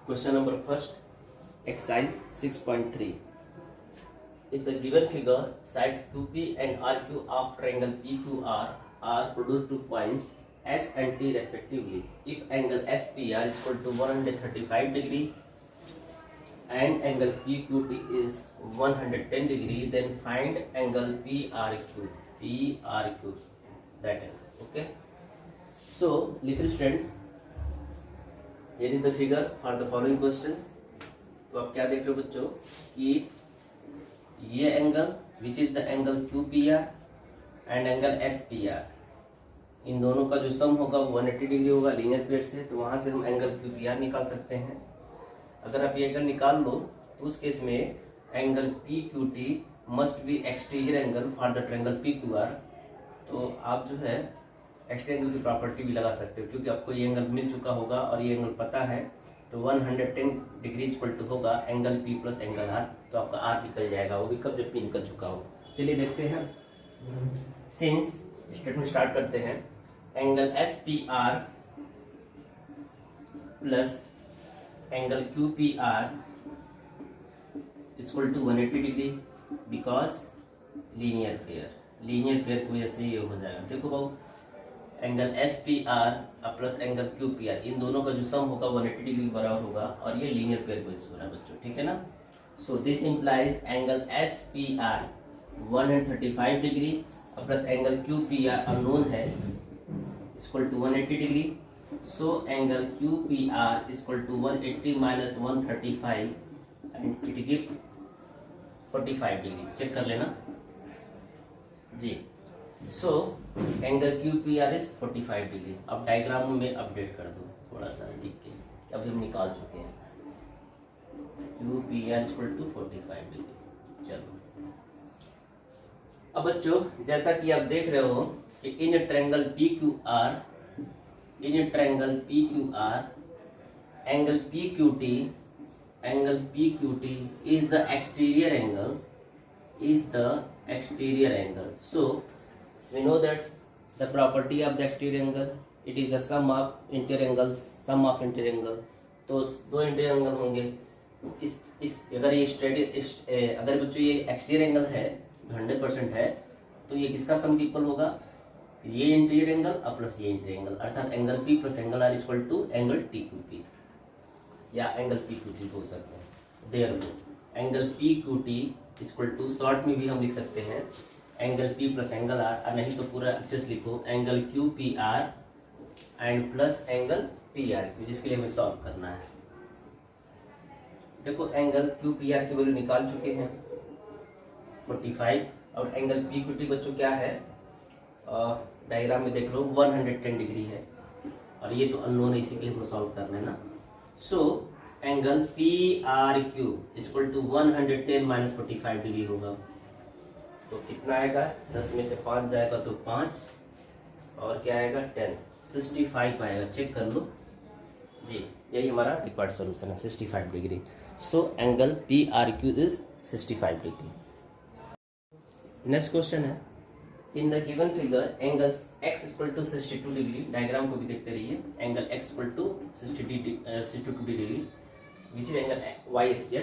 Question number first, exercise 6.3. If the given figure, sides QP and RQ of triangle PQR are produced to points S and T respectively, if angle SPR is equal to 135 degree and angle PQT is 110 degree, then find angle PRQ. That angle. Okay. So listen students. Here is the figure for the following questions. तो आप क्या देख रहे हो बच्चों कि ये angle which is the angle QPR and angle SPR, इन दोनों का जो सम होगा वो 180 डिग्री होगा लीनियर प्लेट से, तो वहाँ से हम एंगल QPR निकाल सकते हैं। अगर आप ये एंगल निकाल लो तो उस केस में angle PQT must be exterior angle for the triangle PQR। तो आप जो है एक्सटीरियर एंगल की प्रॉपर्टी भी लगा सकते हो, क्योंकि आपको ये एंगल मिल चुका होगा और ये एंगल पता है, तो 110 डिग्री इक्वल टू होगा angle P plus angle R। तो आपका R निकल जाएगा, वो भी कब, जब P निकल चुका हो। चलिए देखते हैं। सिंस स्टेटमेंट स्टार्ट करते हैं। Angle SPR plus angle QPR equal to 180 degree because linear pair की वजह से ये हो जाएगा। देखो भाऊ, angle SPR plus angle QPR, इन दोनों का जो सम होगा 180 डिग्री बराबर होगा, और ये लीनियर पेयर की वजह से हो रहा है बच्चों, ठीक है ना। So this implies angle SPR 135 degree plus angle QPR unknown है equal to 180 degree. So angle QPR equal to 180 minus 135 and it gives 45 degree. Check कर लेना जी। So angle QPR is 45 degree. अब डायग्राम में अपडेट कर दो थोड़ा सा लिख के, अभी हम निकाल चुके हैं QPR इक्वल टू 45 डिग्री। चलो अब बच्चों, जैसा कि आप देख रहे हो कि in triangle PQR angle PQT is the exterior angle. So we know that the property of the exterior angle, it is the sum of interior angle. तो दो इंटीरियर एंगल होंगे। इस अगर ये अगर बच्चों ये एक्सटीरियर एंगल है 100% है, तो ये किसका सम इक्वल होगा, ये इंटीरियर एंगल और प्लस ये इंटीरियर एंगल, अर्थात angle P plus angle R equal to angle TQP या एंगल PQT हो सकते हैं। Therefore angle PQT equal to, short में भी हम लिख सकते हैं angle P plus angle R, और नहीं तो पूरा अच्छे से लिखो angle QPR and plus angle PRQ, जिसके लिए हमें सॉल्व करना है। देखो एंगल QPR की वैल्यू निकाल चुके हैं 45, और एंगल PQT बच्चों क्या है, डायग्राम में देख लो 110 डिग्री है, और ये तो अननोन है, इसी के लिए हमको सॉल्व करना है ना। So angle PRQ equal to 110 minus 45 degree होगा, तो कितना आएगा, 10 में से 5 जाएगा तो 5, और क्या आएगा 10, 65 आएगा। चेक कर लो जी, यही हमारा रिक्वायर्ड सॉल्यूशन है, 65 degree. So angle PRQ is 65 degree. Next question है, in the given figure angle x equal to 62 degree, diagram को भी देखते रहिए, angle x equal to 62 degree which is angle YXZ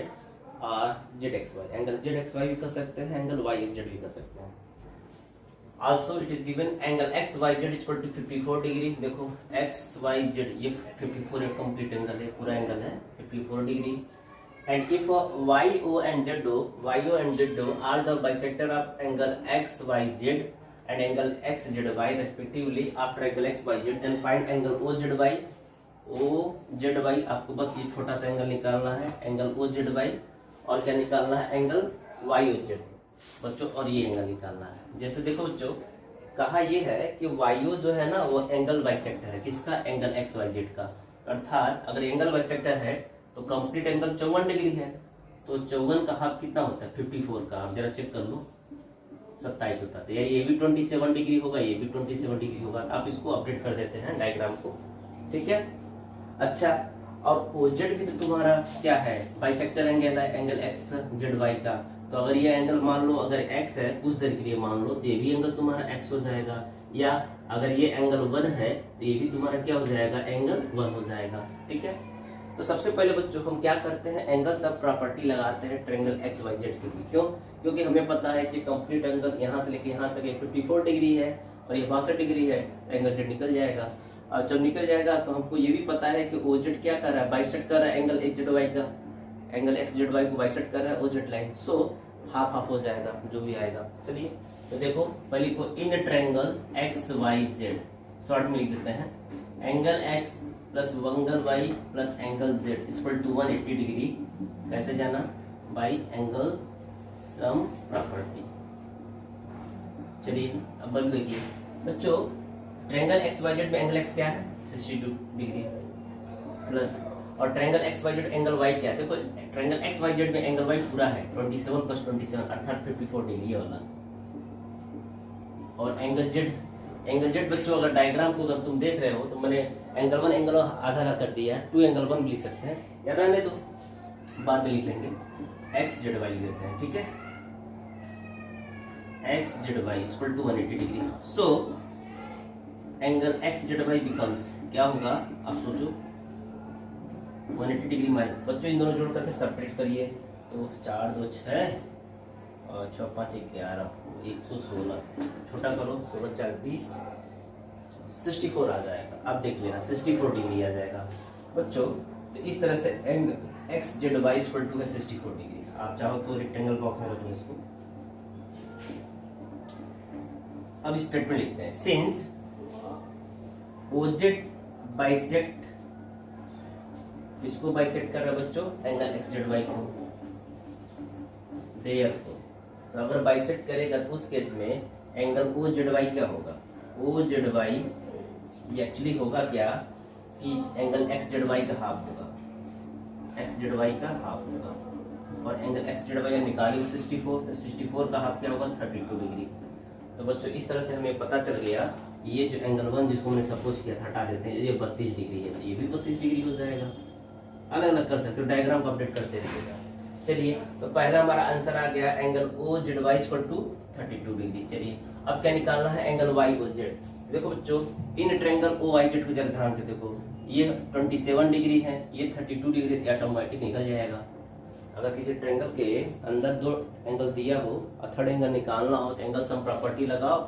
और ZXY। एंगल ZXY भी कर सकते हैं, एंगल YXZ भी कर सकते हैं। Also it is given angle XYZ equal to 54 degree. देखो XYZ ये 54 एक कंप्लीट एंगल है, पूरा एंगल है 54 degree. And if YO and ZO are the bisector of angle XYZ and angle XZY respectively of triangle XYZ, then find angle OZY. आपको बस ये छोटा सा एंगल निकालना है, एंगल OZY, और क्या निकालना है, एंगल YOZ बच्चों, और ये एंगल निकालना है। जैसे देखो बच्चों, कहा ये है कि YO जो है ना, वो एंगल बाइसेक्टर है, किसका, एंगल XYZ का। अर्थात अगर एंगल बाइसेक्टर है तो कंप्लीट एंगल 54 डिग्री है, तो 54 का हाफ कितना होता है, 54 का, आप जरा चेक कर लो, 27 होता है। तो ये भी 27 डिग्री होगा, ये भी 27 डिग्री होगा। आप इसको अपडेट कर देते हैं डायग्राम को, ठीक है। अच्छा, और OZ भी तो तुम्हारा क्या है, बाइसेक्टर एंगल है, एंगल XZY का। तो अगर ये एंगल मान लो अगर x है कुछ देर के लिए मान लो, तो ये भी एंगल तुम्हारा x हो जाएगा, या अगर ये एंगल 1 है तो ये भी तुम्हारा क्या हो जाएगा, एंगल 1 हो जाएगा, ठीक है। तो सबसे पहले बच्चों हम क्या करते हैं, एंगल सब प्रॉपर्टी लगाते हैं ट्रायंगल एक्स वाई जेड के लिए। क्यों? क्योंकि हमें पता है कि कंप्लीट एंगल यहाँ से लेके यहाँ तक 54 डिग्री है और ये 62 डिग्री है, तो एंगल जेड निकल जाएगा। और जब निकल जाएगा तो हमको ये भी पता है कि ओ जेड क्या कर रहा है, बाइसेक्ट कर रहा है एंगल एक्स जेड वाई का, एंगल एक्स जेड वाई को बाइसेक्ट कर रहा है O Z line. So half half हो जाएगा जो भी आएगा। चलिए तो देखो पहले को in triangle X Y Z short में लिख देते हैं, angle X plus angle Y plus angle Z equal to 180 degree. कैसे जाना? By angle sum property. चलिए अब बल देखिए बच्चों, ट्रायंगल एक्स वाई जेड में एंगल एक्स क्या है 62 डिग्री प्लस, और triangle X Y Z angle Y क्या है, देखो ट्रायंगल एक्स वाई जेड में एंगल वाई पूरा है 27 प्लस 27 अर्थात 54 डिग्री वाला। और एंगल जेड बच्चों अगर डायग्राम को अगर तुम देख रहे हो तो मैंने एंगल 1 एंगल आधा कर दिया है, 2 एंगल 1 भी लिख सकते हैं या रहने दो बाद में लिख लेंगे, एक्स जेड वाई लेते हैं। ठीक है, X Z Y equal to 180 degree. So angle X Z Y becomes क्या होगा, आप सोचो 180 डिग्री माइनस, बच्चों इन दोनों जोड़ करके सेपरेट करिए तो 4 2 6 और 6 5 11 116, छोटा करो 16 4 20 64 आ जाएगा। आप देख लेना 64 डिग्री आ जाएगा बच्चों। तो इस तरह से angle X Z Y equal to है 64 डिग्री। आप चाहो तो रेक्टेंगल बॉक्स में रखो इसको। अब स्टेटमेंट लिखते हैं, सिंस ओजेड बाइसेक्ट, इसको बाइसेक्ट कर रहा है बच्चों एंगल एक्स जेड वाई को, देयरफॉर तो अगर बाइसेक्ट करेगा तो उस केस में एंगल ओ जेड वाई क्या होगा, ओ जेड वाई ये एक्चुअली होगा क्या कि एंगल एक्स जेड वाई का हाफ होगा, एक्स जेड वाई का हाफ होगा, और एंगल एक्स जेड वाई निकाली 64, तो 64 का हाफ क्या होगा 32 डिग्री। तो बच्चों इस तरह से हमें पता चल गया ये जो एंगल 1 जिसको मैंने सपोज किया था हटा देते हैं, ये 32 डिग्री है, ये भी 32 डिग्री हो जाएगा। अलग अलग कर सकते हो, डायग्राम को अपडेट करते रहिएगा। चलिए तो पहला हमारा आंसर आ गया angle O Z Y equal to 32 degree. चलिए अब क्या निकालना है, एंगल वाई ओ जेड। देखो बच्चों in triangle O Y Z को जरा ध्यान से देखो, ये 27 डिग्री है, ये 32 डिग्री, ऑटोमेटिक निकल जाएगा। अगर किसी ट्रायंगल के अंदर 2 एंगल दिया हो और थर्ड एंगल निकालना हो तो एंगल सम प्रॉपर्टी लगाओ,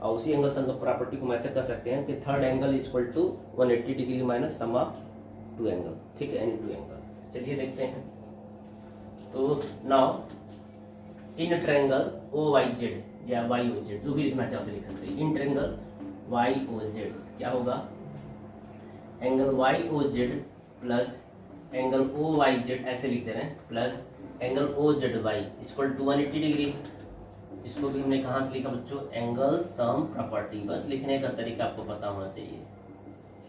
और उसी एंगल सम प्रॉपर्टी को हम ऐसे कर सकते हैं कि third angle equal to 180 degree minus sum of 2 angle. ठीक है, एनी 2 एंगल। चलिए देखते हैं। तो now in triangle O Y Z या वाई ओ जेड जो भी लिखना चाहते लिख सकते हैं, in triangle Y O Z क्या होगा, angle Y O Z plus angle O Y Z ऐसे लिखते हैं, plus angle O Z Y equal to 180 degree. इसको भी हमने कहाँ से लिखा बच्चों, एंगल सम प्रॉपर्टी, बस लिखने का तरीका आपको पता होना चाहिए।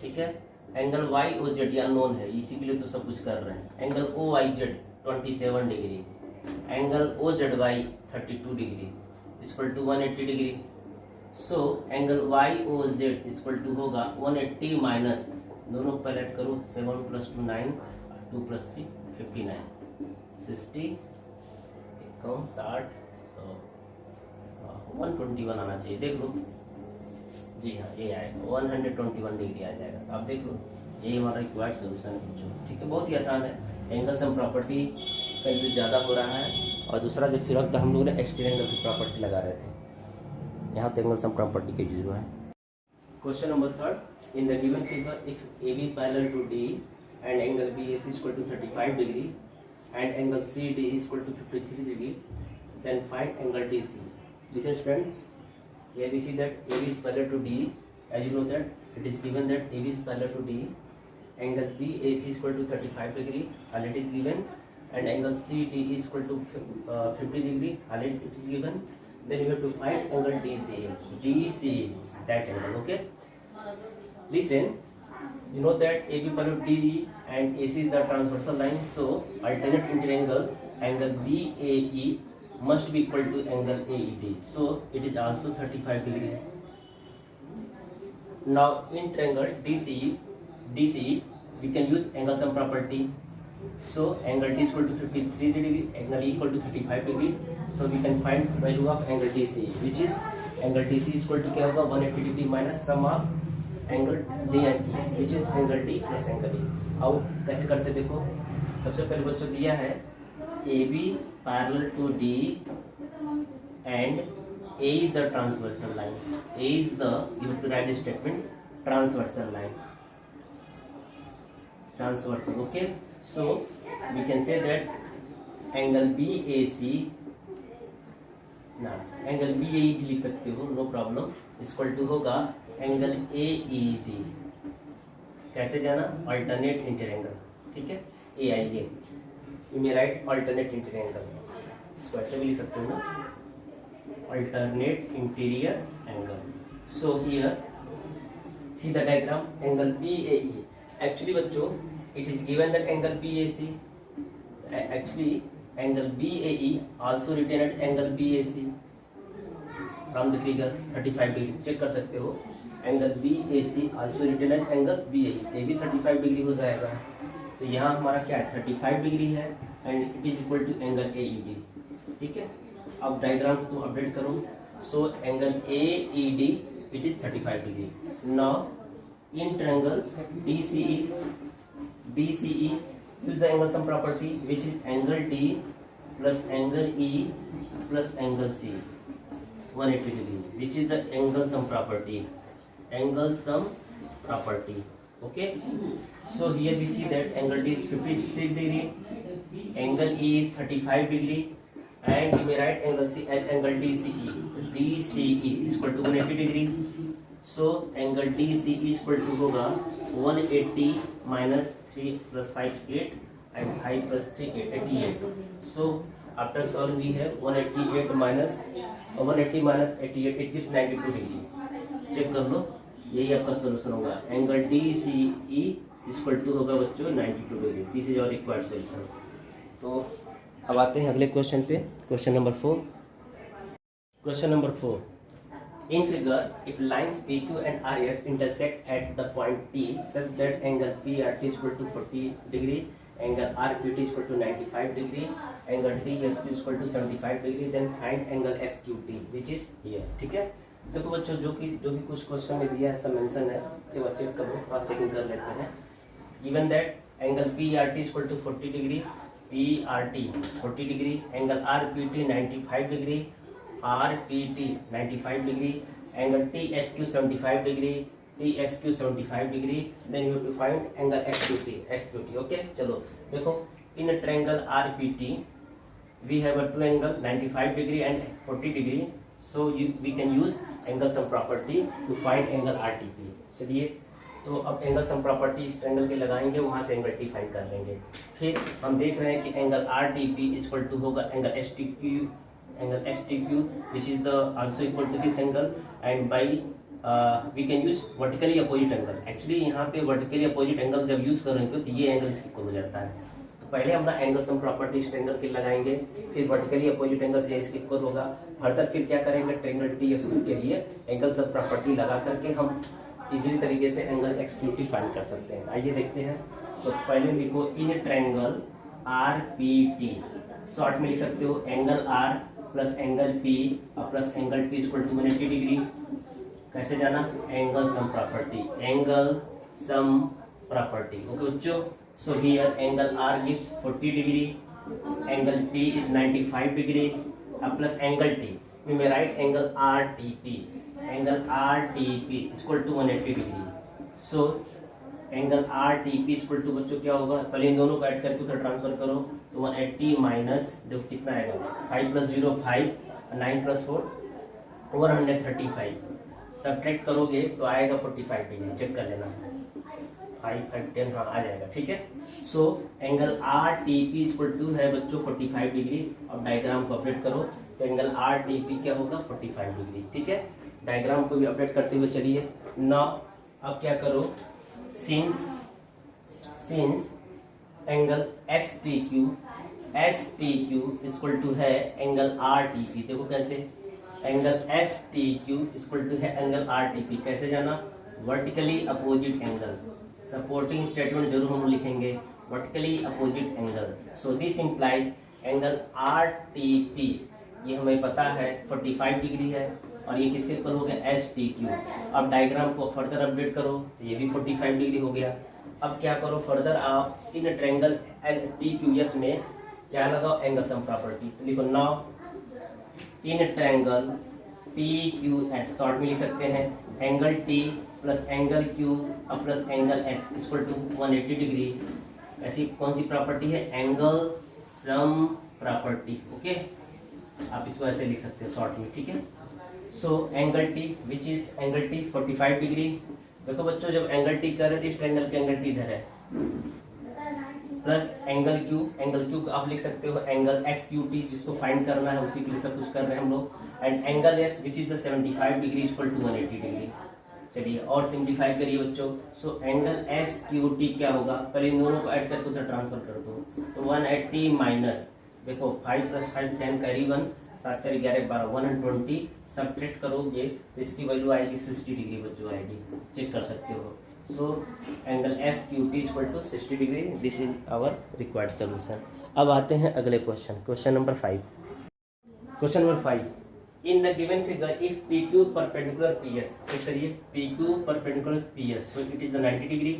ठीक है, angle Y O Z unknown है, इसी के लिए तो सब कुछ कर रहे हैं। Angle O Y Z 27 degree, angle O Z Y 32 degree equal to 180 degree. So angle Y O Z equal to होगा 180 माइनस, दोनों पर ऐड करो 7 + 2 9, 2 + 3 59, 60 60 121 आना चाहिए। देख लो, जी हाँ ये आएगा 121 डिग्री आ जाएगा। तो आप देख लो ये हमारा रिक्वायर्ड सोल्यूशन है बच्चों। ठीक है, बहुत ही आसान है। एंगल सम प्रॉपर्टी का यूज ज़्यादा हो रहा है, और दूसरा जो थ्योरम था हम लोग ने एक्सट्रीम एंगल की प्रॉपर्टी लगा रहे थे, यहाँ तो एंगल सम प्रॉपर्टी के यूज हुआ है। Question number 3, in the given figure if A B parallel to D and angle BAC is equal to 35 degree and angle CD is equal to 53 degree, then find angle DC. Listen student, here we see that AB is parallel to D, as you know that it is given that AB is parallel to D, angle BAC is equal to 35 degree, and it is given, and angle CD is equal to 50 degree, and it is given. Then you have to find angle DC. DC, that angle, okay? Listen. You know that AB parallel to DE and AC is the transversal line, so alternate triangle angle BAE must be equal to angle AED, so it is also 35 degree. Now in triangle DCE we can use angle sum property, so angle D is equal to 53 degree, angle E equal to 35 degree, so we can find value of angle DCE, which is angle DC is equal to क्या होगा 180 degree minus sum of angle D and E which is angle D plus angle E. अब कैसे करते देखो, सबसे पहले बच्चों दिया है A B parallel to D and A is the transversal line, A is the, you have to write statement transversal line, transversal, okay. So we can say that angle B A C ना, angle B A भी लिख सकते हो, no problem, equal to होगा angle A E D. कैसे जाना, alternate inter angle, ठीक है, A I A, you may write alternate inter angle, इसको ऐसे भी लिख सकते हो ना, alternate interior angle. So here see the diagram angle B A E, actually बच्चों it is given that angle B A C, actually angle BAE also written at angle BAC from the figure 35 degree, check कर सकते हो, angle BAC also written at angle BAE, ये भी 35 degree हो जाएगा। तो यहाँ हमारा क्या है 35 डिग्री है and it is equal to angle AED, ठीक है। अब डायग्राम को अपडेट करो, so angle AED it is 35 degree. Now in triangle DCE use the angle sum property which is angle D plus angle E plus angle C 180 degree, which is the angle sum property, angle sum property, okay. So here we see that angle D is 53 degree, angle E is 35 degree and we write angle C as angle DCE, DCE is equal to 180 degree. So angle DCE is equal to होगा 180 minus 3 plus 5 8 and 5 plus 3 8 88. So after solving we have 180 minus 88 it gives 92 degree, check कर लो, यही आपका solution होगा, angle DCE equal to होगा बच्चों 92 degree, this is our required solution. तो अब आते हैं अगले क्वेश्चन पे, question number 4। Question number 4, in figure if lines PQ and RS intersect at the point T such that angle PRT is equal to 40 degree, angle RQT is equal to 95 degree, angle TSQ is equal to 75 degree, then find angle SQT which is here, ठीक है। देखो बच्चों जो भी कुछ question में दिया है सब मेंशन है, तो बच्चे करो क्रॉस चेकिंग कर लेते हैं। Given that angle PRT is equal to 40 degree, PRT 40 degree, angle RQT 95 degree, RPT 95 degree, angle TSQ 75 degree, TSQ 75 degree, then you have to find angle SQT, okay। चलो देखो, in a triangle RPT we have a two angle 95 degree and 40 degree, so we can use angle sum property to find angle RTP। चलिए तो अब angle sum property इस triangle के लगाएंगे, वहां से एंगल टी फाइंड कर लेंगे। फिर हम देख रहे हैं कि एंगल RTP इक्वल टू होगा angle STQ which is the also equal to this angle, and by we can use vertically opposite angle। Actually यहाँ पे vertically opposite angle जब यूज करेंगे तो ये एंगल इसके इक्वल हो जाता है। तो पहले हम ना एंगल सम प्रॉपर्टी इस ट्रायंगल के लगाएंगे, फिर वर्टिकली अपोजिट एंगल से इसके इक्वल होगा। फर्दर फिर क्या करेंगे, ट्रायंगल TSQ के लिए एंगल सम प्रॉपर्टी लगा करके हम इजीली तरीके से एंगल XQT फाइंड कर सकते हैं। आइए देखते हैं। तो पहले लिखो इन ट्रायंगल RPT, शॉर्ट में लिख सकते हो angle R plus angle P और plus angle T equal to 180 degree. कैसे जाना, angle sum property, angle sum property, okay बच्चों। So here angle R gives 40 degree, angle P is 95 degree और plus angle T, we may write angle RTP, angle RTP equal to 180 degree. So angle RTP equal to बच्चों क्या होगा, पहले इन दोनों को add करके उधर ट्रांसफर करो तो 180 माइनस देखो कितना आएगा, 5 + 0 5, 9 + 4 135, सब्ट्रैक्ट करोगे तो आएगा 45 डिग्री, चेक कर लेना, 5 5 10 हाँ आ जाएगा, ठीक है। So angle RTP equal to है बच्चों 45 डिग्री। अब डायग्राम को अपडेट करो तो एंगल RTP क्या होगा 45 डिग्री, ठीक है। डायग्राम को भी अपडेट करते हुए चलिए। नाउ अब क्या करो, since angle STQ equal to है एंगल RTP, देखो कैसे, एंगल STQ इक्वल टू है एंगल RTP, कैसे जाना, vertically opposite angle, supporting statement जरूर हम लिखेंगे, vertically opposite angle. So this implies angle RTP ये हमें पता है 45 डिग्री है और ये किसके इक्वल हो गया, एस टी क्यू। अब डायग्राम को फर्दर अपडेट करो, ये भी 45 डिग्री हो गया। अब क्या करो फर्दर, आप in triangle T Q S में क्या लगाओ, एंगल सम प्रॉपर्टी। तो लिखो now in triangle T Q S, short में लिख सकते हैं angle T plus angle Q और plus angle S equal to 180 degree. ऐसी कौन सी प्रॉपर्टी है, एंगल सम प्रॉपर्टी। ओके, आप इसको ऐसे लिख सकते हो शॉर्ट में, ठीक है। So angle T which is angle T 45 degree. देखो बच्चों, जब एंगल टी कर रहे थे इस ट्रायंगल के एंगल टी इधर है, प्लस एंगल क्यू को आप लिख सकते हो एंगल एस क्यू टी, जिसको फाइंड करना है उसी के लिए सब कुछ कर रहे हैं हम लोग। And angle S which is the 75 degree equal to 180 degree. चलिए और सिंप्लीफाई करिए बच्चों। So angle S Q T क्या होगा, पहले इन दोनों को ऐड करके उधर ट्रांसफर कर दो। तो 180 माइनस, देखो 5 + 5 10 कैरी 1, 7 4 11 12 120, सब्ट्रैक्ट करोगे तो इसकी वैल्यू आएगी 60 डिग्री बच्चों आएगी, चेक कर सकते हो। So angle S Q T equal to 60 degree, this is our required solution. अब आते हैं अगले question, question number 5। Question number 5, in the given figure if P Q perpendicular P S, check करिए P Q perpendicular P S, so it is the 90 degree.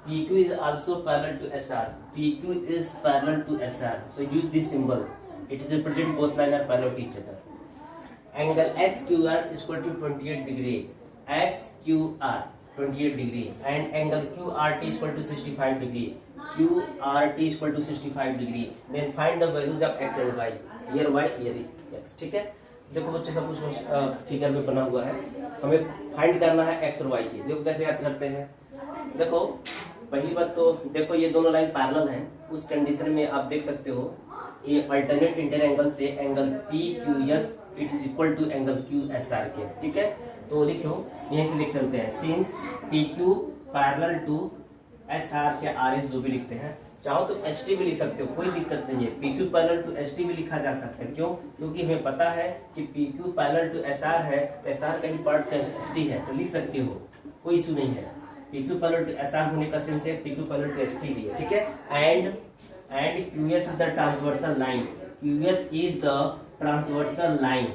P Q is also parallel to S R, P Q is parallel to S R, so use this symbol, it is represent both line are parallel to each other. Angle SQR is equal to 28 degree, SQR 28 degree, and angle QRT is equal to 65 degree, QRT is equal to 65 degree. Then find the values of x and y, here y, here x, ठीक है। देखो बच्चों सब कुछ figure में बना हुआ है, हमें फाइंड करना है x और y की। देखो कैसे याद करते हैं, देखो पहली बात तो देखो ये दोनों लाइन पैरेलल हैं, उस कंडीशन में आप देख सकते हो कि अल्टरनेट इंटर एंगल से angle P Q S it is equal to angle Q S R के, ठीक है। तो लिखो यहीं से लिख चलते हैं, since P Q parallel to S R या आर एस जो भी लिखते हैं, चाहो तो एस टी भी लिख सकते हो, कोई दिक्कत नहीं है। P Q parallel to S T भी लिखा जा सकता है, क्यों, क्योंकि हमें पता है कि P Q parallel to S R है, तो एस आर का ही पार्ट एस टी है, तो लिख सकते हो, कोई इशू नहीं है। P Q parallel to S R होने का सेंस है P Q parallel to S T भी है, ठीक है। And Q S is the transversal line, Q S is the transversal line.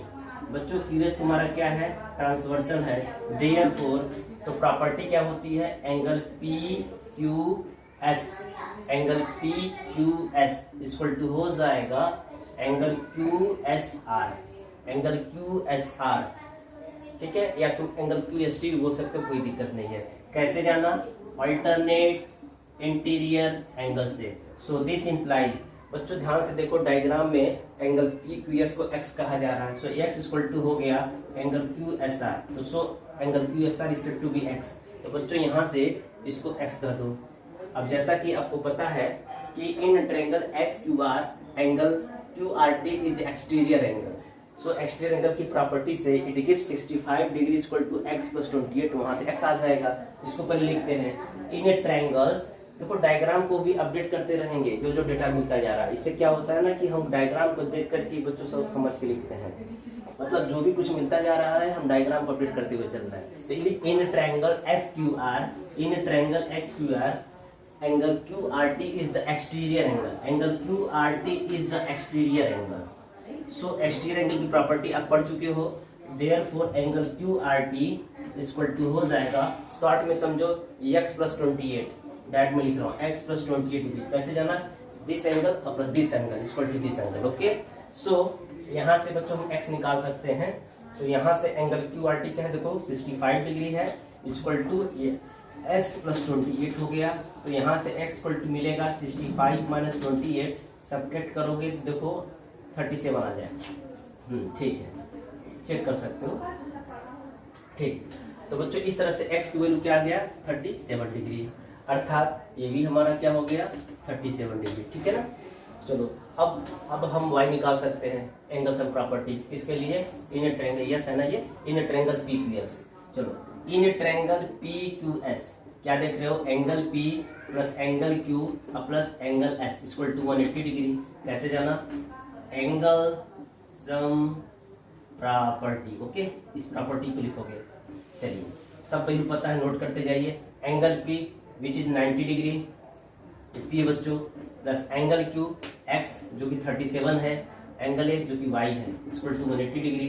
बच्चों क्यू एस तुम्हारा क्या है, ट्रांसवर्सल है, देयरफॉर तो प्रॉपर्टी क्या होती है, angle P Q S, angle P Q S equal to हो जाएगा angle Q S R, angle Q S R, ठीक है। या तुम एंगल क्यू एस टी भी बोल सकते हो, कोई दिक्कत नहीं है। कैसे जाना, अल्टरनेट इंटीरियर एंगल से। सो दिस इंप्लाइज, बच्चों ध्यान से देखो डायग्राम में एंगल पी क्यू एस को x कहा जा रहा है, सो x इक्वल टू हो गया एंगल क्यू एस आर, तो so angle Q S R is said to be x। तो बच्चों यहाँ से इसको x कह दो। अब जैसा कि आपको पता है कि in triangle S Q R angle Q R T is exterior angle, so exterior angle की प्रॉपर्टी से it gives 65 degree equal to x + 28, वहां से x आ जाएगा। इसको पहले लिखते हैं इन ए ट्रायंगल। देखो डायग्राम को भी अपडेट करते रहेंगे, जो जो डेटा मिलता जा रहा है, इससे क्या होता है ना कि हम डायग्राम को देख करके बच्चों सब समझ के लिखते हैं, मतलब जो भी कुछ मिलता जा रहा है हम डायग्राम को अपडेट करते हुए चल रहे हैं। तो in triangle S Q R, in triangle X Q R, angle Q R T is the exterior angle, angle Q R T is the exterior angle. So exterior angle की property आप पढ़ चुके हो, therefore angle Q R T equal to हो जाएगा, short में समझो x + 28, date में लिख रहा हूँ x + 28 डिग्री। कैसे जाना, this angle plus this angle equal to this angle, okay. So यहाँ से बच्चों हम x निकाल सकते हैं, तो यहाँ से एंगल क्यू आर टी क्या है, देखो 65 डिग्री है, इक्वल टू ये x + 28 हो गया। तो यहाँ से x इक्वल टू मिलेगा 65 - 28, सब्ट्रैक्ट करोगे देखो 37 आ जाएगा, ठीक है, चेक कर सकते हो, ठीक। तो बच्चों इस तरह से x की वैल्यू क्या आ गया, 37 डिग्री, अर्थात ये भी हमारा क्या हो गया 37 डिग्री, ठीक है ना। चलो अब हम y निकाल सकते हैं, एंगल सम प्रॉपर्टी, इसके लिए इन ट्रायंगल यस है ना, ये in triangle P Q S. चलो in triangle P Q S क्या देख रहे हो, angle p plus angle q plus angle s equal to 180 degree. कैसे जाना, एंगल सम प्रॉपर्टी, ओके, इस प्रॉपर्टी को लिखोगे। चलिए सब वैल्यू पता है, नोट करते जाइए। Angle p which is 90 degree, P बच्चों, प्लस एंगल q x जो कि 37 है, एंगल s जो कि y है इक्वल टू 180 डिग्री,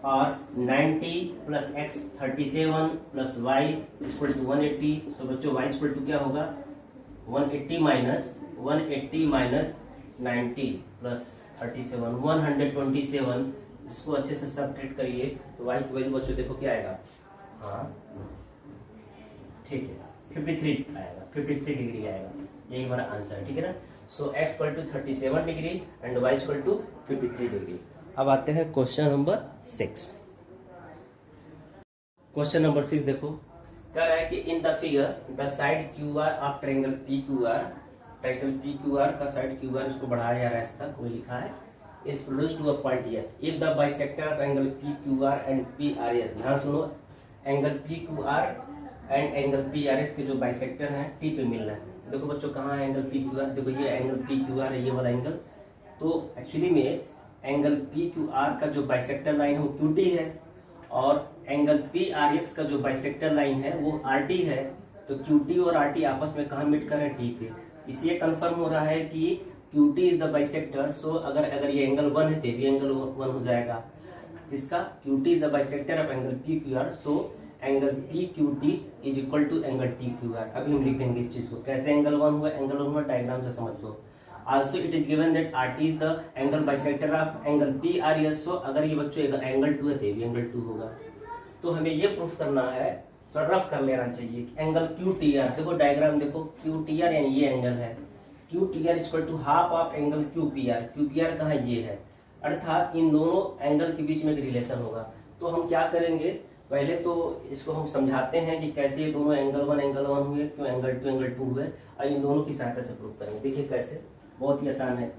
और 90 plus x 37 plus y equal to 180। So बच्चों y इक्वल टू क्या होगा 180 माइनस 90 प्लस 37 127। इसको अच्छे से सब्ट्रैक्ट करिए तो y की वैल्यू बच्चों देखो क्या आएगा, हाँ ठीक है 53 आएगा, 53 डिग्री आएगा, यही हमारा आंसर है, ठीक है ना। So x equal to 37 degree and y equal to 53 degree. अब आते हैं क्वेश्चन नंबर 6। क्वेश्चन नंबर 6 देखो, कह रहा है कि in the figure the side QR of triangle PQR, triangle PQR का साइड QR इसको बढ़ाया जा रहा है इस तक, वो लिखा है is produced to a point S if the bisector triangle PQR and PRS। ध्यान सुनो, angle PQR and angle PRS के जो बाइसेक्टर हैं T पे मिल रहा है। देखो बच्चों कहाँ है एंगल PQR, देखो ये एंगल PQR है, ये वाला एंगल। तो एक्चुअली में एंगल PQR का जो बाइसेक्टर लाइन है वो QT है और एंगल PRX का जो बाइसेक्टर लाइन है वो RT है। तो QT और RT आपस में कहाँ मीट कर रहे हैं, T पे। इसलिए कंफर्म हो रहा है कि QT इज द बाइसेक्टर। सो अगर ये एंगल 1 है तो भी एंगल 1 हो जाएगा। इसका QT is the bisector of angle PQR। So angle PQT is equal to angle TQR। अभी हम लिख देंगे इस चीज को, कैसे एंगल 1 हुआ, एंगल 1 हुआ डायग्राम से समझ लो। Also it is given that RT is the angle bisector of angle PRS। So अगर ये बच्चों एंगल 2 है तो भी एंगल 2 होगा। तो हमें ये प्रूफ करना है, तो रफ कर लेना चाहिए एंगल QTR। देखो डायग्राम देखो, QTR यानी ये एंगल है, QTR equal to half of angle QPR। QPR कहाँ ये है, अर्थात इन दोनों एंगल के बीच में एक रिलेशन होगा। तो हम क्या करेंगे, पहले तो इसको हम समझाते हैं कि कैसे ये दोनों एंगल 1 हुए, क्यों एंगल 2 हुए, और इन दोनों की सहायता से प्रूफ करेंगे। देखिए कैसे, बहुत ही आसान है।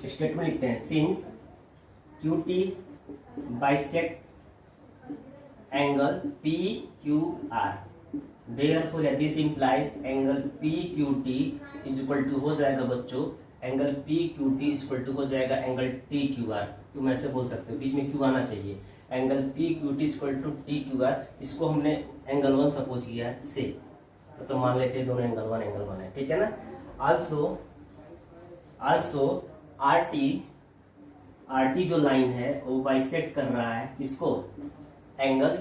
स्टेटमेंट लिखते हैं, since QT bisect angle PQR therefore this implies angle PQT is equal to हो जाएगा बच्चों, एंगल PQT इक्वल टू हो जाएगा एंगल TQR। तुम ऐसे बोल सकते हो, बीच में क्यों आना चाहिए, angle PQT equal to TQR। इसको हमने एंगल 1 सपोज किया है से, तो मान लेते हैं दोनों एंगल 1 है, ठीक है ना। आल्सो RT जो लाइन है वो बाइसेक्ट कर रहा है किसको, एंगल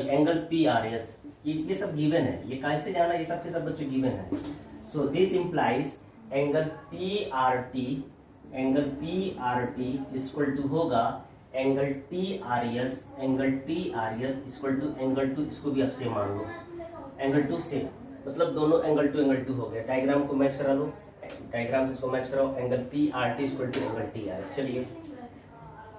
एंगल PRS। ये सब गिवन है, ये कैसे जाना, ये सब के सब बच्चों गिवन है। So this implies angle PRT equal to होगा angle TRS equal to angle 2। इसको भी आप से मान लो, एंगल 2 से मतलब दोनों एंगल 2 हो गया। डायग्राम को मैच करा लो, डायग्राम से इसको मैच कराओ, angle PRT equal to angle TRS। चलिए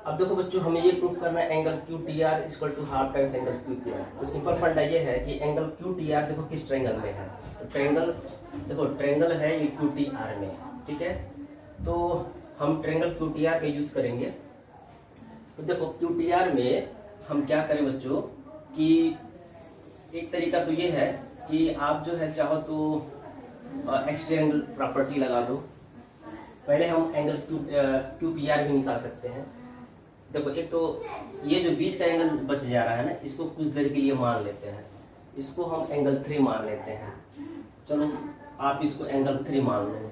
अब देखो बच्चों, हमें ये प्रूफ करना है angle QTR equal to half times angle QPR। तो सिंपल फंडा ये है कि एंगल QTR देखो किस ट्रायंगल में है, तो ट्रायंगल देखो ट्रायंगल है ये QTR में, ठीक है। तो हम ट्रायंगल QTR का यूज करेंगे। तो देखो QTR में हम क्या करें बच्चों कि एक तरीका तो ये है कि आप जो है चाहो तो एक्स्ट्रा एंगल प्रॉपर्टी लगा दो। पहले हम एंगल QPR भी निकाल सकते हैं। देखो एक तो ये जो बीच का एंगल बच जा रहा है ना, इसको कुछ देर के लिए मान लेते हैं, इसको हम एंगल 3 मान लेते हैं। चलो आप इसको एंगल 3 मान लो,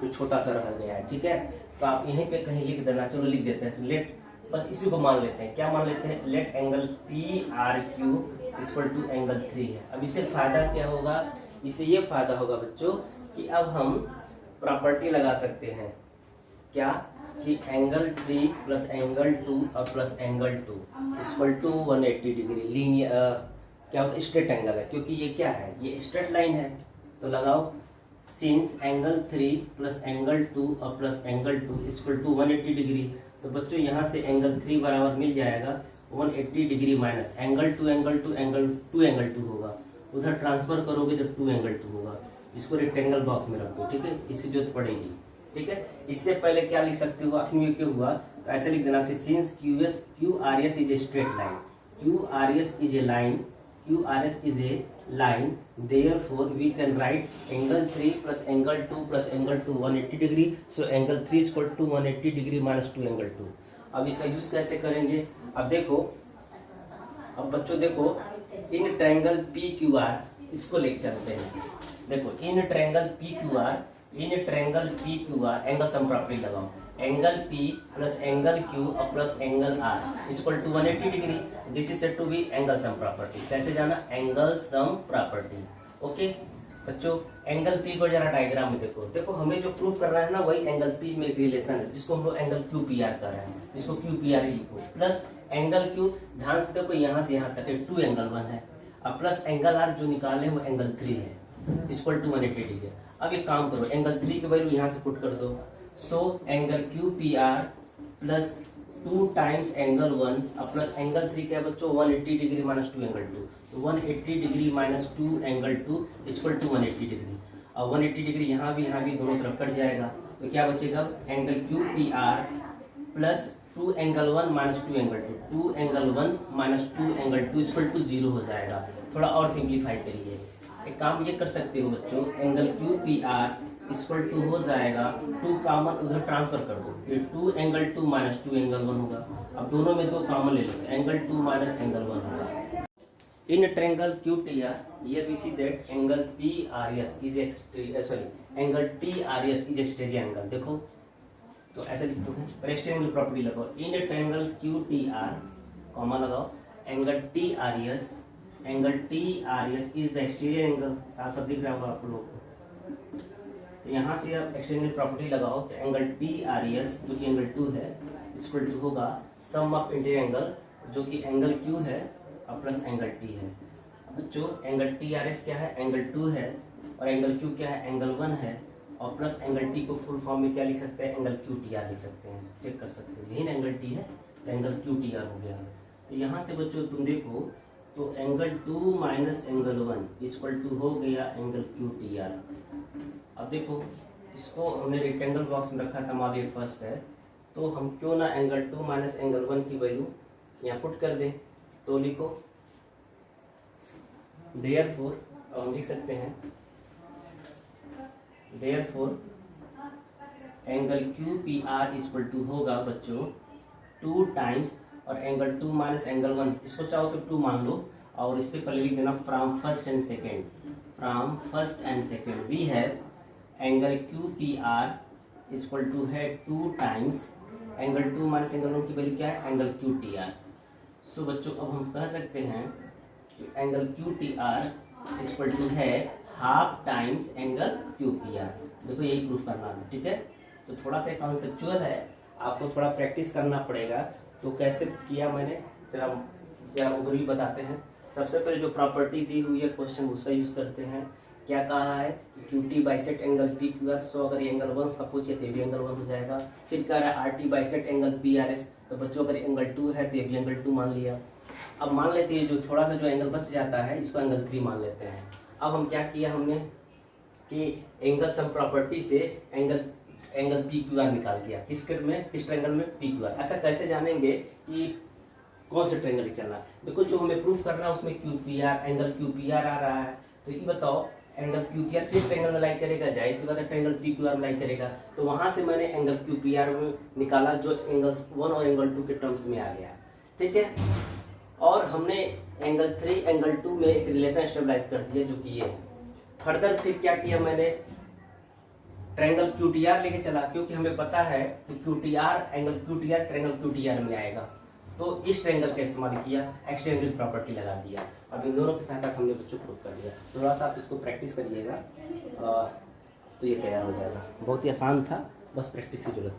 तो छोटा सा रह गया है, ठीक है। तो आप यहीं पे कहीं लिख देना, चलो लिख देते हैं, लेट बस इसी को मान लेते हैं। क्या मान लेते हैं, let angle PRQ equal to angle 3 है। अब इससे फायदा क्या होगा, इससे ये फायदा होगा बच्चों कि अब हम प्रॉपर्टी लगा सकते हैं, क्या कि एंगल 3 प्लस एंगल 2 और plus angle 2 equal to 180 degree linear क्या होता है, स्ट्रेट एंगल है, क्योंकि ये क्या है, ये स्ट्रेट लाइन है। तो लगाओ, सिंस एंगल 3 प्लस एंगल 2 और plus angle 2 equal to 180 degree. तो बच्चों यहाँ से एंगल 3 बराबर मिल जाएगा 180 डिग्री माइनस एंगल 2 होगा। उधर ट्रांसफर करोगे जब 2 एंगल 2 होगा। इसको रेक्टेंगल बॉक्स में रखो, ठीक है, इससे जरूरत पड़ेगी, ठीक है। इससे पहले क्या लिख सकते हो, आखिर में क्या हुआ, तो ऐसे लिख देना कि since QRS is a straight line, QRS is a line, therefore we can write angle 3 plus angle 2 plus angle 2 180 degree. So angle 3 equal to 180 degree minus 2 angle 2। अब इसका यूज कैसे करेंगे, अब देखो, अब बच्चों देखो, इन ट्रायंगल PQR इसको लेके चलते हैं। देखो in triangle PQR angle sum property लगाओ, angle P plus angle Q और plus angle R equal to 180 degree. This is said to be angle sum property. कैसे जाना? Angle sum property. ओके बच्चों, एंगल P को जरा diagram में देखो। देखो हमें जो प्रूव करना है ना, वही एंगल P में एक रिलेशन है जिसको हम लोग एंगल QPR कर रहे हैं। इसको QPR ही लिखो, प्लस एंगल Q, ध्यान से देखो यहाँ से यहाँ तक 2 एंगल 1 है, अब प्लस एंगल R जो निकाले वो एंगल 3 है इक्वल टू 180 डिग्री। अब एक काम करो, एंगल 3 की वैल्यू यहाँ से पुट कर दो। सो angle QPR plus 2 times angle 1 अब प्लस एंगल 3 क्या है बच्चों? 180 डिग्री माइनस 2 एंगल 2, तो 180 degree minus 2 angle 2 equal to 180 degree. अब 180 डिग्री यहाँ भी दोनों तरफ कट जाएगा, तो क्या बचेगा? Angle QPR plus 2 angle 1 minus 2 angle 2, 2 angle 1 minus 2 angle 2 equal to 0 हो जाएगा। थोड़ा और सिंप्लीफाई करिए, एक काम ये कर सकते हो बच्चों, एंगल QPR इक्वल टू हो जाएगा 2 कॉमन उधर ट्रांसफर कर दो, ये 2 एंगल 2 माइनस 2 एंगल 1 होगा। अब दोनों में 2 कॉमन ले लेते हैं, एंगल 2 माइनस एंगल 1 होगा। In triangle QTR here we see that angle PRS is angle TRS is exterior angle। देखो तो ऐसे लिखते हैं, रेक्टेंगल प्रॉपर्टी लगाओ, इन ट्रायंगल QTR कॉमा लगाओ, angle TRS is the exterior angle. साफ साफ दिख रहा होगा आप लोगों को। तो यहाँ से आप एक्सटेंगल प्रॉपर्टी लगाओ, तो एंगल TRS जो कि एंगल 2 है इक्वल टू होगा सम ऑफ इंटीरियर एंगल जो कि एंगल Q है और प्लस एंगल T है। बच्चों एंगल TRS क्या है? एंगल 2 है, और एंगल Q क्या है? एंगल 1 है, और प्लस एंगल T को फुल फॉर्म में क्या लिख सकते हैं? एंगल QTR लिख सकते हैं, चेक कर सकते हैं। यही ना एंगल T है तो एंगल QTR हो गया। तो यहाँ से बच्चों तुम देखो तो angle 2 minus angle 1 equal to हो गया एंगल QTR। अब देखो इसको हमने रेक्टेंगल बॉक्स में रखा था, हमारे फर्स्ट है, तो हम क्यों ना एंगल 2 माइनस एंगल 1 की वैल्यू यहाँ पुट कर दें। तो लिखो देयरफॉर, अब हम लिख सकते हैं therefore angle QPR equal to होगा बच्चों 2 टाइम्स और एंगल 2 माइनस एंगल 1, इसको चाहो तो 2 मान लो, और इससे पहले लिख देना from first and second we have angle QPR equal to है 2 टाइम्स एंगल 2 माइनस एंगल 1 की वैल्यू क्या है? Angle QTR। सो बच्चों अब हम कह सकते हैं कि एंगल QTR इक्वल टू है हाफ टाइम्स एंगल QPR। देखो यही प्रूफ करना है, ठीक है। तो थोड़ा सा कॉन्सेप्चुअल है, आपको थोड़ा प्रैक्टिस करना पड़ेगा। तो कैसे किया मैंने जरा ओवरव्यू बताते हैं। सबसे पहले जो प्रॉपर्टी दी हुई है क्वेश्चन उसका यूज़ करते हैं। क्या कहा है? QT bisect angle PQR। सो अगर एंगल 1 सपोज किया तो भी एंगल 1 हो जाएगा। फिर कह रहा है RT बाइसेक्ट एंगल PRS, तो बच्चों अगर एंगल 2 है तो ये भी एंगल 2 मान लिया। अब मान लेते हैं जो थोड़ा सा जो एंगल बच जाता है इसको एंगल 3 मान लेते हैं। अब हम क्या किया हमने कि एंगल सम प्रॉपर्टी से एंगल PQR निकाल दिया। किस ट्रायंगल में? PQR। ऐसा कैसे जानेंगे कि कौन से ट्रायंगल चलना है? देखो जो हमें प्रूफ करना है उसमें एंगल QPR आ रहा है, तो ये बताओ एंगल QPR किस ट्रायंगल में लाइक करेगा? जाहिर सी बात है ट्रायंगल PQR में लाइक करेगा। तो वहां से मैंने एंगल QPR में निकाला जो एंगल 1 और एंगल 2 के टर्म्स में आ गया, ठीक है। और हमने एंगल 3 एंगल 2 में एक रिलेशन स्टेबलाइज कर दिया जो कि ये। फर्दर फिर क्या किया मैंने? ट्रायंगल QTR लेके चला, क्योंकि हमें पता है कि एंगल QTR ट्रायंगल QTR में आएगा। तो इस ट्रायंगल का इस्तेमाल किया, एक्सटेंसिव प्रॉपर्टी लगा दिया। अब इन दोनों की सहायता से हमने बच्चों को प्रूव कर दिया। थोड़ा सा आप इसको प्रैक्टिस करिएगा तो ये तैयार हो जाएगा। बहुत ही आसान था, बस प्रैक्टिस की जरूरत थी।